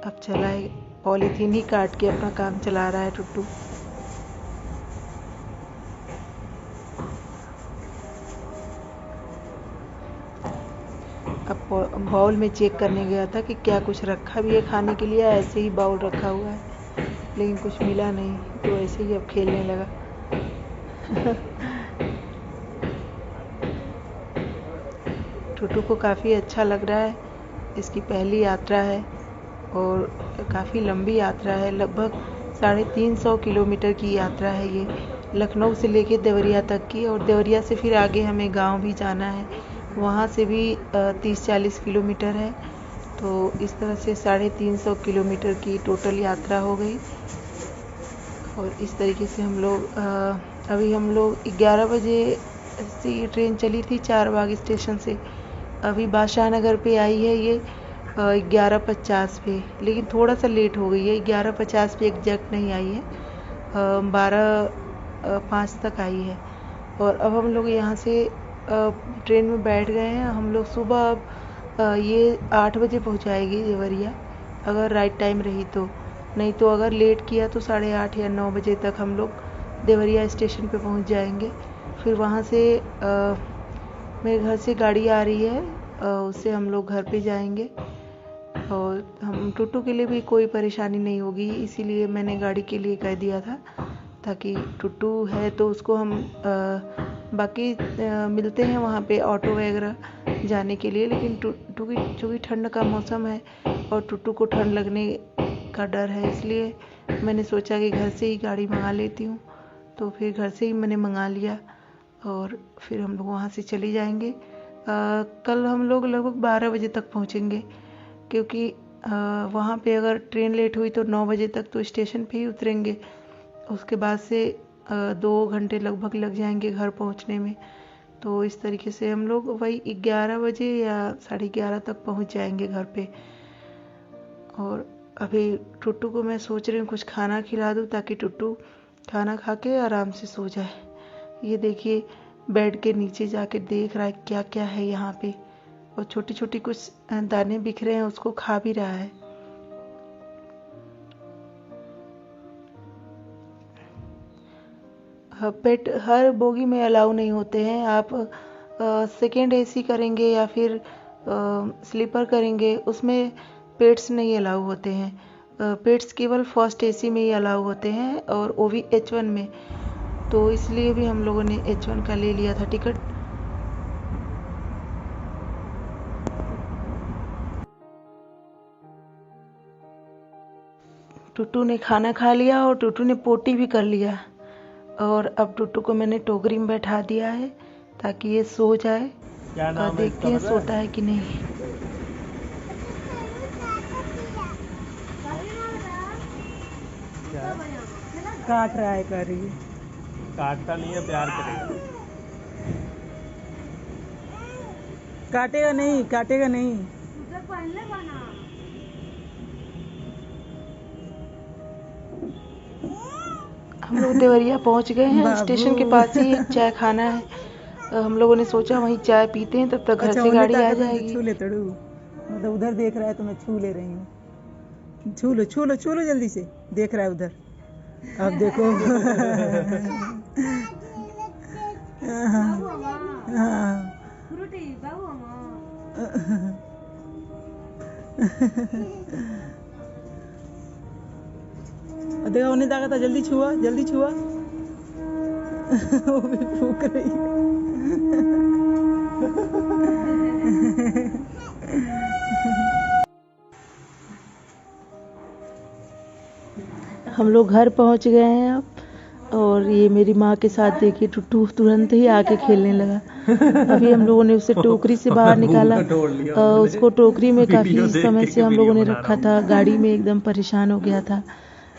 अब चला है पॉलीथीन ही काट के अपना काम चला रहा है टुट्टू। अब बाउल में चेक करने गया था कि क्या कुछ रखा भी है खाने के लिए, ऐसे ही बाउल रखा हुआ है, लेकिन कुछ मिला नहीं, तो ऐसे ही अब खेलने लगा। टुट्टू को काफ़ी अच्छा लग रहा है। इसकी पहली यात्रा है और काफ़ी लंबी यात्रा है, लगभग 350 किलोमीटर की यात्रा है ये, लखनऊ से लेके देवरिया तक की। और देवरिया से फिर आगे हमें गांव भी जाना है, वहाँ से भी 30-40 किलोमीटर है। तो इस तरह से 350 किलोमीटर की टोटल यात्रा हो गई। और इस तरीके से हम लोग अभी हम लोग 11 बजे से ये ट्रेन चली थी 4 स्टेशन से। अभी बादशाह नगर पे आई है ये 11:50 पे, लेकिन थोड़ा सा लेट हो गई है। 11:50 पे एग्जैक्ट नहीं आई है, 12:05 तक आई है। और अब हम लोग यहाँ से ट्रेन में बैठ गए हैं। हम लोग सुबह अब ये 8 बजे पहुँचाएगी देवरिया, अगर राइट टाइम रही तो। नहीं तो अगर लेट किया तो 8:30 या 9 बजे तक हम लोग देवरिया स्टेशन पे पहुँच जाएंगे। फिर वहाँ से मेरे घर से गाड़ी आ रही है, उससे हम लोग घर पे जाएंगे। और हम टुट्टू के लिए भी कोई परेशानी नहीं होगी, इसीलिए मैंने गाड़ी के लिए कह दिया था, ताकि टुट्टू है तो उसको हम बाकी मिलते हैं वहाँ पे ऑटो वगैरह जाने के लिए। लेकिन चूँकि ठंड का मौसम है और टुट्टू को ठंड लगने का डर है, इसलिए मैंने सोचा कि घर से ही गाड़ी मंगा लेती हूँ। तो फिर घर से ही मैंने मंगा लिया और फिर हम लोग वहाँ से चले जाएंगे। कल हम लोग लगभग 12 बजे तक पहुँचेंगे, क्योंकि वहाँ पे अगर ट्रेन लेट हुई तो 9 बजे तक तो स्टेशन पे ही उतरेंगे। उसके बाद से 2 घंटे लगभग लग जाएंगे घर पहुँचने में। तो इस तरीके से हम लोग वही 11 बजे या 11:30 तक पहुँच जाएंगे घर पे। और अभी टुट्टू को मैं सोच रही हूँ कुछ खाना खिला दूँ, ताकि टुट्टू खाना खा के आराम से सो जाए। ये देखिए बेड के नीचे जाके देख रहा है क्या क्या है यहाँ पे, और छोटी छोटी कुछ दाने बिखरे हैं, उसको खा भी रहा है। पेट हर बोगी में अलाउ नहीं होते हैं। आप सेकेंड एसी करेंगे या फिर स्लीपर करेंगे, उसमें पेट्स नहीं अलाउ होते हैं। पेट्स केवल फर्स्ट एसी में ही अलाउ होते हैं, और वो भी H1 में। तो इसलिए भी हम लोगों ने H1 का ले लिया था टिकट। टुट्टू ने खाना खा लिया और टुट्टू ने पोटी भी कर लिया। और अब टुट्टू को मैंने टोकरी में बैठा दिया है ताकि ये सो जाए। क्या नाम है देखते हैं सोता है कि नहीं। काट रहा है, कर रही है। काटता नहीं है, प्यार करेगा। काटेगा नहीं, काटेगा नहीं। हम लोग देवरिया पहुंच गए हैं। बाबू। स्टेशन के पास ही एक चाय खाना है। हम लोगों ने सोचा वहीं चाय पीते हैं, तब तक घर से गाड़ी आ जाएगी। छू ले तड़ू, मतलब उधर देख रहा है तो मैं छू ले रही हूँ। छू लो छू लो छू लो, जल्दी से। देख रहा है उधर, अब देखो। हाँ। देखा उन्हें ताका था, जल्दी छुआ जल्दी छुआ। वो भी फूक रही है। हम लोग घर पहुंच गए हैं अब। और ये मेरी माँ के साथ देखिए, टुट्टू तुरंत ही आके खेलने लगा। अभी हम लोगों ने उसे टोकरी से बाहर निकाला। उसको टोकरी में काफ़ी समय से हम लोगों ने रखा था। गाड़ी में एकदम परेशान हो गया था।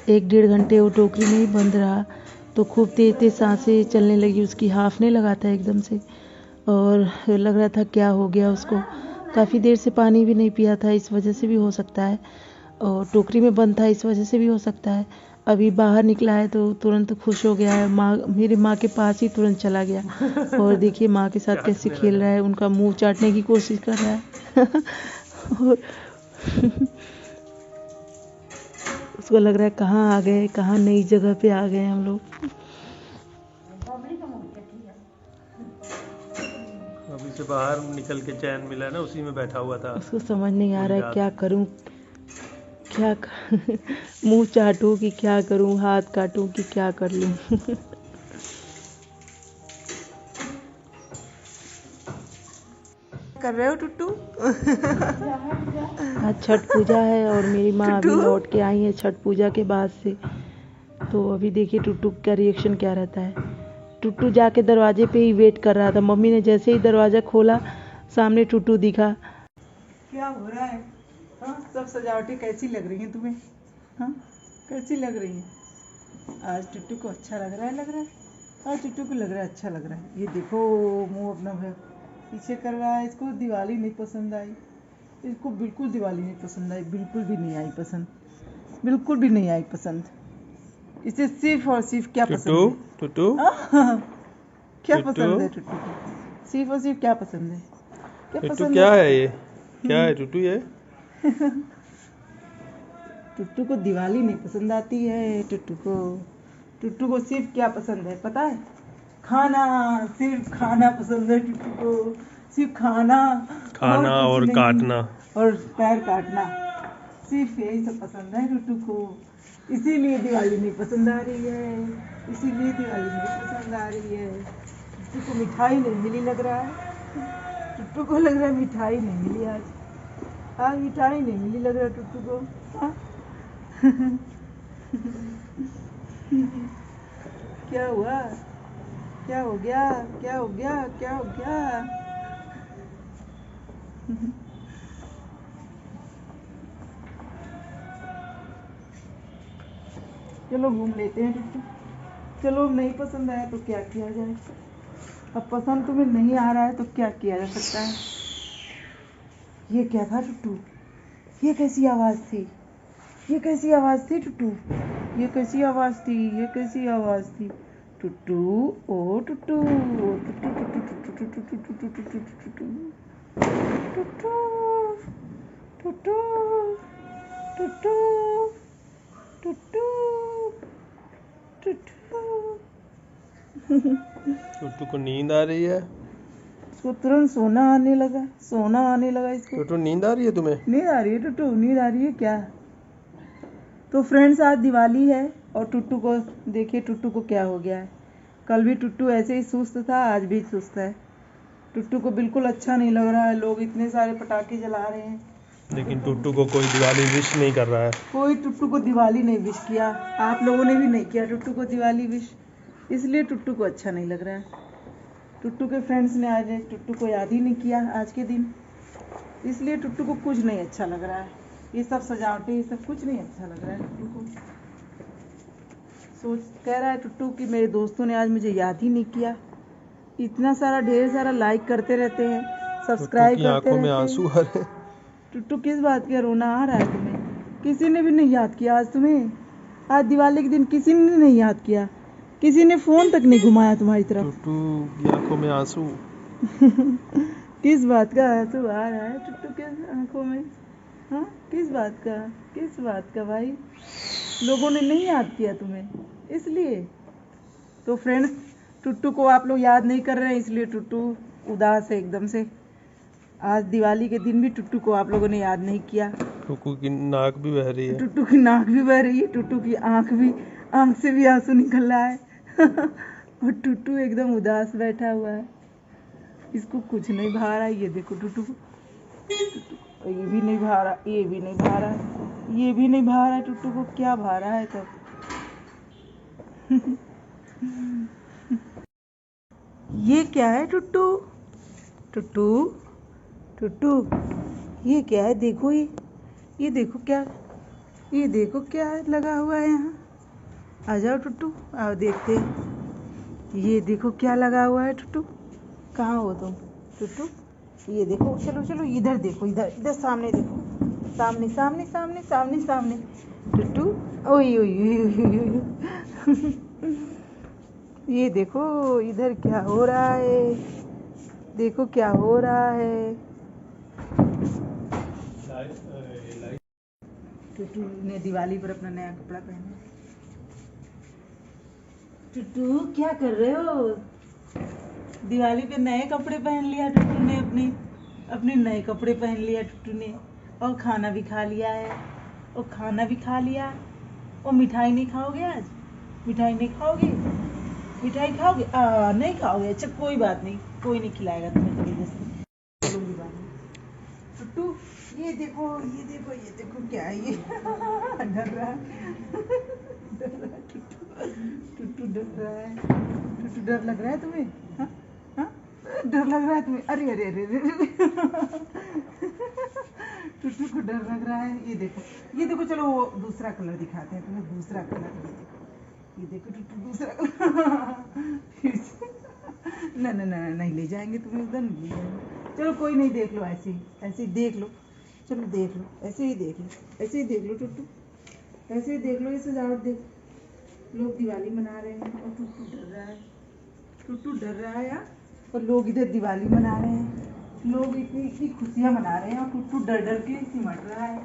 1-1.5 घंटे वो टोकरी में ही बंद रहा। तो खूब तेज तेज सांसें चलने लगी उसकी, हाफने लगा था एकदम से। और लग रहा था क्या हो गया उसको। काफ़ी देर से पानी भी नहीं पिया था, इस वजह से भी हो सकता है। और टोकरी में बंद था, इस वजह से भी हो सकता है। अभी बाहर निकला है तो तुरंत खुश हो गया है। मेरी माँ के पास ही तुरंत चला गया। और देखिए माँ के साथ कैसे खेल रहा है, उनका मुंह चाटने की कोशिश कर रहा है। और उसको लग रहा है कहाँ आ गए, कहाँ नई जगह पे आ गए हम लोग। अभी से बाहर निकल के चैन मिला है ना, उसी में बैठा हुआ था। उसको समझ नहीं आ रहा है क्या करूं, मुंह चाटूं कि क्या करूं, हाथ काटूं कि क्या कर लूं। कर रहे हो टुट्टू? आज छठ पूजा है और मेरी माँ अभी लौट के आई है छठ पूजा के बाद से। तो अभी देखिए टुट्टू का रिएक्शन क्या रहता है। टुट्टू जाके दरवाजे पे ही वेट कर रहा था। मम्मी ने जैसे ही दरवाज़ा खोला, सामने टुट्टू दिखा। क्या हो रहा है? हाँ, सब सजावटें कैसी लग रही हैं तुम्हें? हाँ, कैसी लग रही हैं? आज टुट्टू को अच्छा लग रहा है, लग रहा है। आज टुट्टू को लग रहा है अच्छा लग रहा है। ये देखो मुंह अपना पीछे कर रहा है। इसको दिवाली नहीं पसंद आई, इसको बिल्कुल दिवाली नहीं पसंद आई, बिल्कुल भी नहीं आई पसंद, बिल्कुल भी नहीं आई पसंद। इसे सिर्फ और सिर्फ क्या पसंद है? टुट्टू क्या पसंद है टुट्टू को? सिर्फ और सिर्फ क्या पसंद है? क्या टुट्टू पसंद क्या है? है ये? क्या है टुट्टू ये? टुट्टू को दिवाली नहीं पसंद आती है। टुट्टू को सिर्फ क्या पसंद है पता है? खाना, सिर्फ खाना पसंद है टुट्टू को, सिर्फ खाना और कुछ नहीं। काटना और पैर काटना, सिर्फ यही सब पसंद है टुट्टू को। इसीलिए दिवाली नहीं पसंद आ रही है, इसीलिए दिवाली नहीं पसंद आ रही है। टुट्टू को मिठाई नहीं मिली लग रहा है। टुट्टू को लग रहा है मिठाई नहीं मिली आज मिठाई नहीं मिली लग रहा है टुट्टू को। हाँ? क्या हुआ? क्या हो गया? क्या हो गया? क्या हो गया? चलो घूम लेते हैं टुट्टू। चलो नहीं पसंद आया तो क्या किया जाए? अब पसंद तुम्हें नहीं आ रहा है तो क्या किया जा सकता है? ये क्या था टुट्टू? ये कैसी आवाज़ थी? ये कैसी आवाज़ थी टुट्टू? ये कैसी आवाज़ थी? ये कैसी आवाज़ थी? टुट्टू, ओ टुट्टू, ओ टुट्टू टुट्टू टुट्टू टुट्टू टुट्टू टुट्टू टुट्टू टुट्टू टुट्टू टुट्टू टुट्टू। टुट्टू को नींद आ रही है। इसको तुरंत सोना आने लगा इसको। टुट्टू नींद आ रही है तुम्हें? नींद आ रही है टुट्टू, नींद आ रही है क्या? तो फ्रेंड्स आज दिवाली है और टुट्टू को देखिए टुट्टू को क्या हो गया है। कल भी टुट्टू ऐसे ही सुस्त था, आज भी सुस्त है। टुट्टू को बिल्कुल अच्छा नहीं लग रहा है। लोग इतने सारे पटाखे जला रहे हैं लेकिन टुट्टू को कोई दिवाली विश नहीं कर रहा है। कोई टुट्टू को दिवाली नहीं विश किया। आप लोगों ने भी नहीं किया टुट्टू को दिवाली विश, इसलिए टुट्टू को अच्छा नहीं लग रहा है। टुट्टू के फ्रेंड्स ने आज टुट्टू को याद ही नहीं किया आज के दिन, इसलिए टुट्टू को कुछ नहीं अच्छा लग रहा है। ये सब सजावटें ये सब कुछ नहीं अच्छा लग रहा है टुट्टू को। कह रहा है टुट्टू कि मेरे दोस्तों ने आज मुझे याद ही नहीं किया। इतना सारा ढेर सारा लाइक करते रहते हैं, सब्सक्राइब करते रहते हैं। आंखों में आंसू आ रहे हैं। टुट्टू किस बात का रोना आ रहा है तुम्हें? किसी ने भी नहीं याद किया आज तुम्हें। आज दिवाली के दिन किसी ने नहीं याद किया, किसी ने फोन तक नहीं घुमाया तुम्हारी तरफ। टुट्टू की आंखों में आंसू। किस बात का आंसू आ रहा है टुट्टू के आंखों में? हाँ किस बात का भाई? लोगों ने नहीं याद किया तुम्हें इसलिए। तो फ्रेंड्स टुट्टू को आप लोग याद नहीं कर रहे हैं, इसलिए टुट्टू उदास है एकदम से। आज दिवाली के दिन भी टुट्टू को आप लोगों ने याद नहीं किया। टुट्टू की नाक भी बह रही है। टुट्टू की नाक भी बह रही है, टुट्टू की आंख से भी आंसू निकल रहा है। और टुट्टू एकदम उदास बैठा हुआ है, इसको कुछ नहीं भा रहा है। ये देखो टुट्टू को, ये भी नहीं भा रहा, ये भी नहीं भा रहा है, ये भी नहीं भा रहा है। टुट्टू को क्या भा रहा है तब? ये क्या है टुट्टू? टुट्टू टुट्टू ये क्या है? देखो ये देखो क्या है लगा हुआ है यहाँ। आ जाओ टुट्टू, आओ देखते हैं। ये देखो क्या लगा हुआ है टुट्टू। कहाँ हो तुम टुट्टू? ये देखो, चलो चलो इधर देखो, इधर सामने देखो, सामने टुट्टू। ओई ओई ओई। ये देखो इधर क्या हो रहा है, देखो क्या हो रहा है। टुट्टू ने दिवाली पर अपना नया कपड़ा पहना। टुट्टू क्या कर रहे हो? दिवाली पे नए कपड़े पहन लिया टुट्टू ने, अपने नए कपड़े पहन लिया टुट्टू ने। और खाना भी खा लिया है, और मिठाई नहीं खाओगे आज? मिठाई नहीं खाओगे? नहीं खाओगे? अच्छा कोई बात नहीं, कोई नहीं खिलाएगा तुम्हें जबरदस्ती। चलो दिवाली। टुट्टू ये देखो क्या है ये? डर रहा है टुट्टू डर रहा है। टुट्टू डर लग रहा है तुम्हें? हाँ डर लग रहा है तुम्हें? अरे टुट्टू को डर लग रहा है। ये देखो चलो वो दूसरा कलर दिखाते हैं तुम्हें, दूसरा कलर। ये देखो टुट्टू दूसरा कलर। नहीं ले जाएंगे तुम्हें उधर, नहीं ले जाएंगे। चलो कोई नहीं, देख लो ऐसे ही देख लो। चलो देख लो, ऐसे ही देख लो टुट्टू, ऐसे ही देख लो। ये सजावट देख, लोग दिवाली मना रहे हैं और टुट्टू डर रहा है यार। और लोग इधर दिवाली मना रहे हैं, लोग इतनी खुशियाँ मना रहे हैं और टुट्टू डर के सिमट रहा है।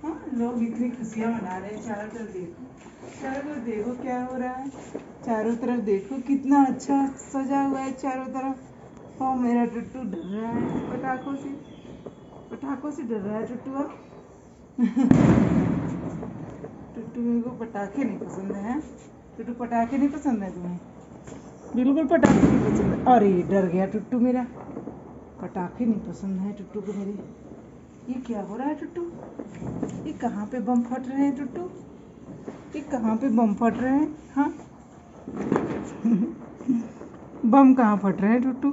हाँ लोग इतनी खुशियाँ मना रहे हैं। चारों तरफ देखो क्या हो रहा है। चारों तरफ देखो कितना अच्छा सजा हुआ है चारों तरफ। और मेरा टुट्टू डर रहा है पटाखों से डर रहा है टुट्टू। अब टुट्टू मेरे को पटाखे नहीं पसंद है। टुट्टू पटाखे नहीं पसंद है तुम्हें? बिल्कुल पटाखे नहीं पसंद है। अरे डर गया टुट्टू मेरा, पटाखे नहीं पसंद है टुट्टू को मेरे। ये क्या हो रहा है टुट्टू? ये कहाँ पे बम फट रहे हैं टुट्टू? ये कहाँ पे बम फट रहे हैं? हाँ बम कहाँ फट रहे हैं टुट्टू?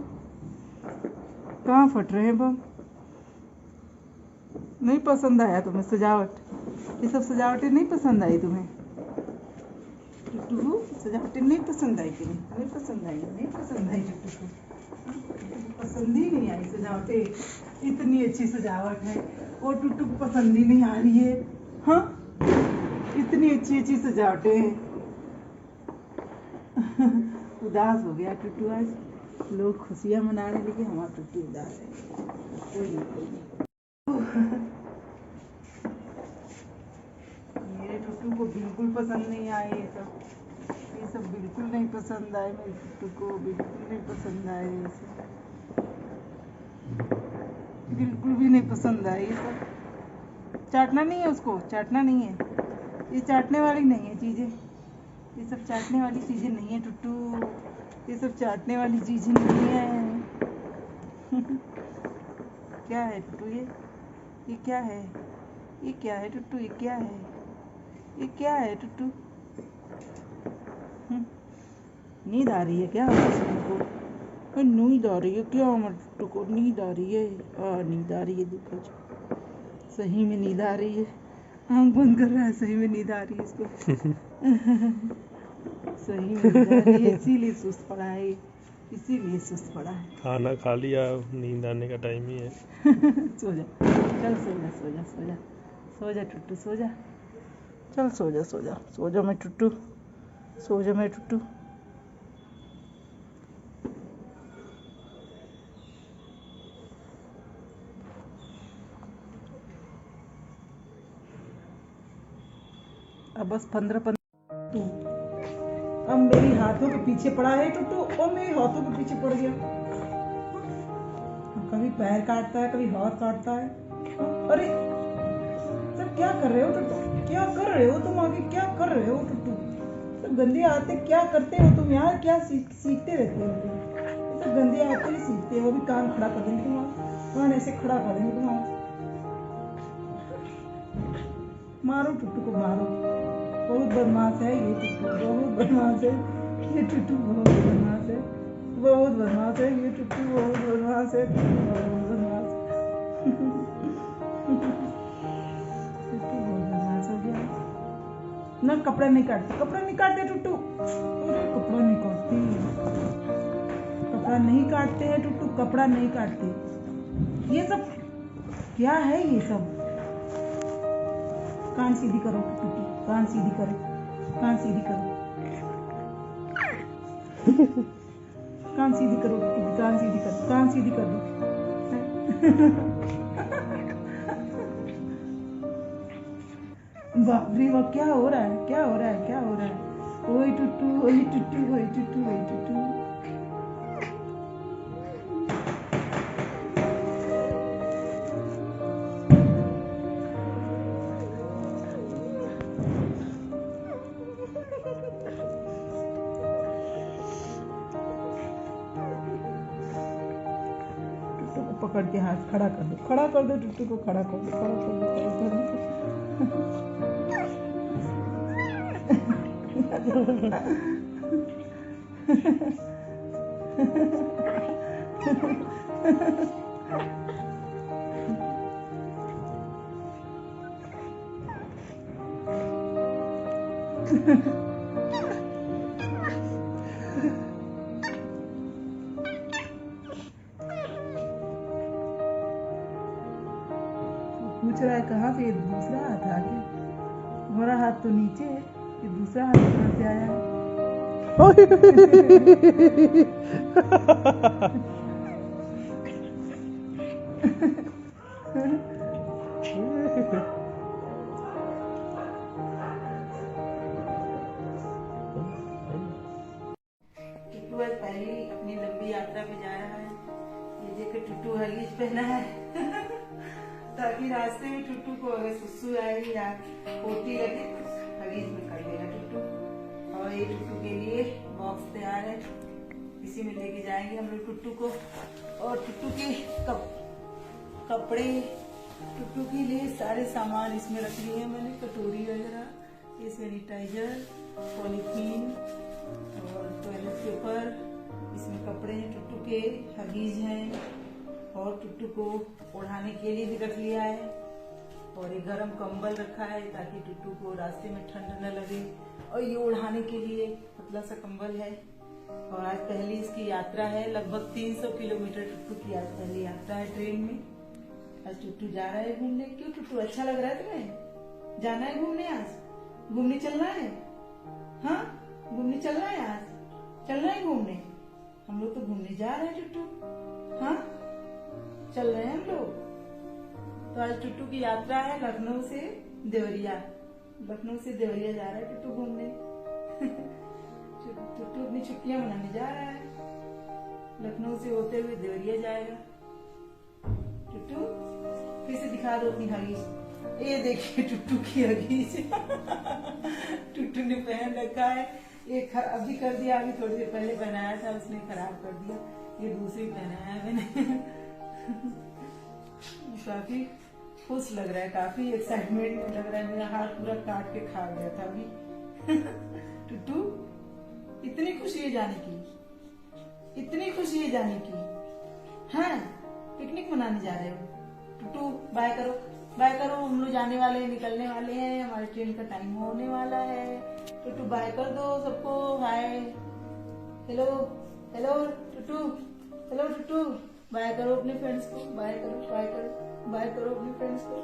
कहाँ फट रहे हैं बम? नहीं पसंद आया तुम्हें सजावट? ये सब सजावटें नहीं पसंद आई तुम्हें टुट्टू? सजावटें नहीं पसंद आई तुम्हें? नहीं पसंद आई टुट्टू को, पसंद ही नहीं आई सजावटें। इतनी अच्छी सजावट है और टुट्टू को पसंद ही नहीं आ रही है। हाँ इतनी अच्छी सजावटें हैं। उदास हो गया टुट्टू आज। लोग खुशियाँ मना रहे लेकिन हमारा टुट्टू उदास है। कोई नहीं मेरे टुट्टू को बिल्कुल पसंद नहीं आए ये सब। ये सब बिल्कुल नहीं पसंद आए मेरे टुट्टू को, बिल्कुल नहीं पसंद आए ये सब, बिल्कुल भी नहीं पसंद आए ये सब। चाटना नहीं है उसको, चाटना नहीं है, ये चाटने वाली नहीं है चीज़ें, ये सब चाटने वाली चीज़ें नहीं है टुट्टू, ये सब चाटने वाली चीज़ें नहीं है। क्या है टुट्टू ये क्या है, ये क्या है टुट्टू, ये क्या है, ये क्या है टुट्टू? नींद आ रही है क्या को? नींद आ रही है क्या हमारे टुट्टू को? नींद आ रही है, नींद आ रही है, देखो सही में नींद आ रही है, आँख बंद कर रहा है, सही में नींद आ रही है इसको। सही में नींद आ रही है, इसीलिए सुस्त पड़ा है, इसीलिए सुस्त पड़ा है। खाना खा लिया, नींद आने का टाइम ही है। सो जा, चल सो जा, सो जा, सो जा, सो जा टुट्टू, सो जा, चल सो जा, सो जा, सो जा मैं टुट्टू, सो जा मैं टुट्टू। अब बस 15 टू, अब मेरी हाथों के पीछे पड़ा है टुट्टू, और मेरे हाथों के पीछे पड़ गया, कभी पैर काटता है, कभी हाथ काटता है। अरे सब क्या कर रहे हो टुट्टू, क्या कर रहे हो तुम, आगे क्या कर रहे हो टुट्टू? सब गंदे आते क्या करते हो तुम यार, क्या सीखते रहते हो तुम, सब गंदे आते ही सीखते हो। अभी कान खड़ा कर देंगे तुम्हारा, कान ऐसे खड़ा कर देंगे तुम्हारा। मारो टुट्टू को, मारो, बहुत बदमाश है ये टुट्टू, बहुत बदमाश है ये टुट्टू, बहुत बदमाश है, बहुत बदमाश है ये टुट्टू, बहुत बदमाश है, बहुत बदमाश, टुट्टू बहुत बदमाश हो गया ना। कपड़ा नहीं काटते, कपड़ा नहीं काटते टुट्टू, अरे कपड़ा नहीं काटते, कपड़ा नहीं काटते हैं टुट्टू, कपड़ा नहीं काटते। ये सब क्या है, ये सब? कान सीधी करो टुट्टू, कान सीधी करो, कान सीधी करो, कान सीधी करो टुट्टू, कान सीधी करो, कान सीधी कर दो। बाप रे बाप, क्या हो रहा है, क्या हो रहा है, क्या हो रहा है? ओए टुट्टू, ओए टुट्टू, ओए टुट्टू, ओए टुट्टू। पकड़ के हाथ खड़ा कर दो, खड़ा कर दो टुट्टू को, खड़ा कर दो, खड़ा कर दो, खड़ा कर दो। पूछ रहा है कहाँ से ये दूसरा हाथ आ गया, हमारा हाथ तो नीचे है, ये दूसरा हाथ कहाँ से आया है? टुट्टू आज पहली अपनी लंबी यात्रा पे जा रहा है, ये देखो टुट्टू हगीज पहना है ताकि रास्ते में टुट्टू को अगर सुसु आए या पोटी लगे तो हगीज में कर लेगा टुट्टू। और ये टुट्टू के लिए बॉक्स तैयार है, इसी में लेके जाएंगे हम लोग टुट्टू को। और टुट्टू के कपड़े, टुट्टू के लिए सारे सामान इसमें रख लिए हैं मैंने, कटोरी वगैरह, ये सैनिटाइजर, पॉलीथीन और टॉयलेट पेपर, इसमें कपड़े हैं टुट्टू के, हगीज हैं, और टुट्टू को ओढ़ाने के लिए भी रख लिया है। और ये गर्म कंबल रखा है ताकि टुट्टू को रास्ते में ठंड न लगे। और ये ओढ़ाने के लिए पतला सा कंबल है। और आज पहली इसकी यात्रा है, लगभग 300 किलोमीटर टुट्टू की आज पहली यात्रा है ट्रेन में। आज टुट्टू जा रहा है घूमने। क्यों टुट्टू, अच्छा लग रहा है तुम्हें? जाना है घूमने? आज घूमने चलना है? हाँ, घूमने चलना है, आज चलना है घूमने। हम लोग तो घूमने जा रहे हैं टुट्टू, हाँ चल रहे हैं हम लोग। तो आज टुट्टू की यात्रा है लखनऊ से देवरिया, लखनऊ से देवरिया जा रहा है टुट्टू घूमने। टुट्टू अपनी छुट्टियां मनाने जा रहा है, लखनऊ से होते हुए देवरिया जाएगा। टुट्टू फिर से दिखा दो अपनी हगीज। ये देखिए टुट्टू की हगीज। टुट्टू ने पहन रखा है, एक अभी कर दिया, अभी थोड़ी देर पहले पहनाया था उसने, खराब कर दिया। ये दूसरी पहनाया है मैंने। काफी खुश लग रहा है, काफी एक्साइटमेंट लग रहा है। मेरा हाथ पूरा काट के खा गया था अभी। टुट्टू इतनी खुशी है जाने की, इतनी खुशी है जाने की। हाँ पिकनिक मनाने जा रहे हो। टुट्टू बाय करो, बाय करो, हम लोग जाने वाले हैं, निकलने वाले हैं, हमारे ट्रेन का टाइम होने वाला है। टुट्टू बाय कर दो सबको, hi hello hello टुट्टू, hello टुट्टू, bye करो अपने फ्रेंड्स को, बाय करो, बाय करो, बाय करो अपने फ्रेंड्स को।